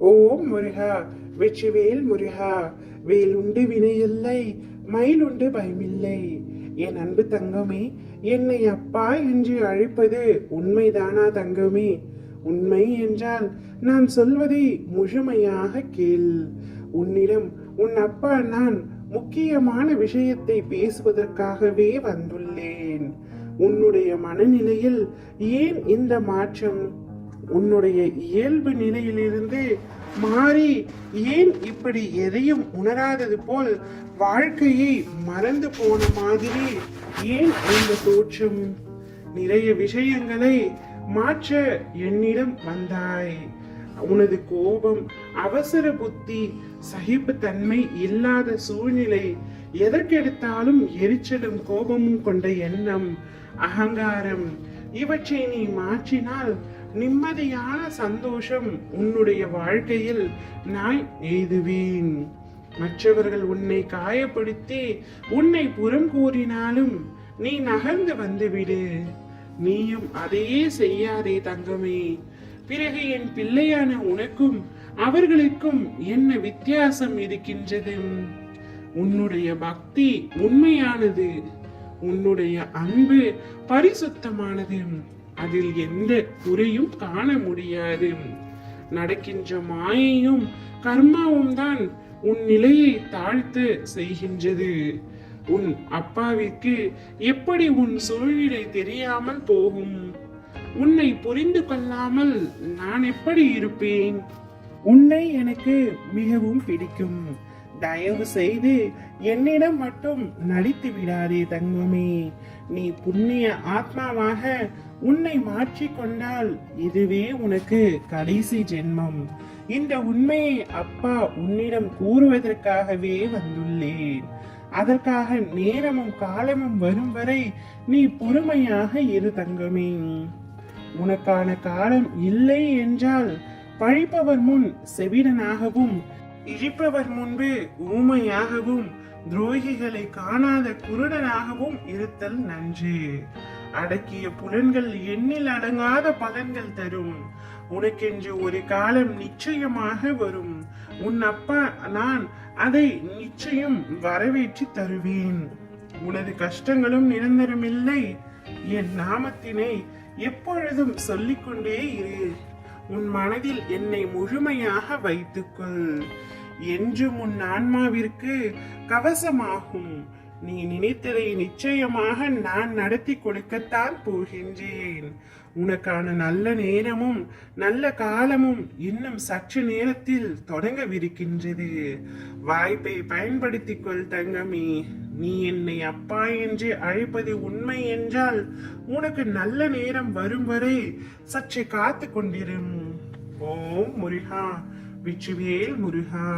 ஓம் முருகா, வெற்றிவேல் முருகா. வேலுண்டு வினையில்லை, மயிலுண்டு பயமில்லை. என் அன்பு தங்கமே, என்னை அப்பா என்று அழைப்பது உண்மைதானா தங்கமே? உண்மை என்றால் நான் சொல்வதை முழுமையாக கேள். உன்னிடம் உன் அப்பா நான் முக்கியமான விஷயத்தை பேசுவதற்காகவே வந்துள்ளேன். உன்னுடைய மனநிலையில் ஏன் இந்த மாற்றம்? உன்னுடைய இயல்பு நிலையிலிருந்து மாறி ஏன் இப்படி எதையும் உணராதது போல் வாழ்க்கையை மறந்து போன மாதிரி ஏன் இந்த தோற்றம்? நிறைய விஷயங்களை மாற்ற என்னிடம் வந்தாய். உனது கோபம், அவசர புத்தி, சகிப்புத்தன்மை இல்லாத சூழ்நிலை, எதற்கெடுத்தாலும் எரிச்சலும் கோபமும் கொண்ட எண்ணம், அகங்காரம், இவற்றை நீ மாற்றினால் நிம்மதியான சந்தோஷம் உன்னுடைய வாழ்க்கையில் நான் எய்துவேன். மற்றவர்கள் உன்னை காயப்படுத்தி உன்னை புறம் கூறினாலும் நீ நகர்ந்து வந்துவிடு. நீயும் அதையே செய்யாதே தங்கமே. பிறகு என் பிள்ளையான உனக்கும் அவர்களுக்கும் என்ன வித்தியாசம் இருக்கின்றது? உன்னுடைய பக்தி உண்மையானது, உன்னுடைய அன்பு பரிசுத்தமானது, அதில் எந்த குறையும் காண முடியாது. நடக்கின்ற மாயையும் கர்மாவும் தான் உன் நிலையை தாழ்த்த செய்கின்றது. உன் அப்பாவிற்கு எப்படி உன் சூழ்நிலை தெரியாமல் போகும்? உன்னை புரிந்து கொள்ளாமல் நான் எப்படி இருப்பேன்? உன்னை எனக்கு மிகவும் பிடிக்கும். தயவு செய்து என்னிடம் மட்டும் நடித்து விடாதே தங்கமே. நீ புண்ணிய ஆத்மாவாக உன்னை மாற்றிக்கொண்டால் இதுவே உனக்கு கடைசி ஜென்மம். இந்த உண்மையை அப்பா உன்னிடம் கூறுவதற்காகவே வந்துள்ளேன். அதற்காக நேரமும் காலமும் வரும் வரை நீ பொறுமையாக இரு தங்கமே. உனக்கான காலம் இல்லை என்றால் பழிப்பவர் முன் செவிடனாகவும், இழிப்பவர் முன்பு ஊமையாகவும், துரோகிகளை காணாத குருடனாகவும் இருத்தல் நன்று. அடக்கிய புலன்கள் எண்ணில் அடங்காத பலன்கள் தரும். உனக்கென்று ஒரு காலம் நிச்சயமாக வரும். உன் அப்பா நான் அதை நிச்சயம் வரவேற்றி தருவேன். உனது கஷ்டங்களும் நிரந்தரமில்லை. என் நாமத்தினை எப்பொழுதும் சொல்லிக்கொண்டே இரு. உன் மனதில் என்னை முழுமையாக வைத்துக்கொள். என்றும் உன் ஆன்மாவிற்கு கவசமாகும். நீ நினைத்ததை நிச்சயமாக நான் நடத்தி கொடுக்கத்தான் போகின்றேன். உனக்கான நல்ல நேரமும் நல்ல காலமும் இன்னும் சற்று நேரத்தில் தொடங்கவிருக்கின்றது. வாய்ப்பை பயன்படுத்திக் கொள் தங்கமே. நீ என்னை அப்பா என்று அழைப்பது உண்மை என்றால் உனக்கு நல்ல நேரம் வரும் வரை சற்று காத்து கொண்டிரும். ஓம் முருகா, வெற்றிவேல் முருகா.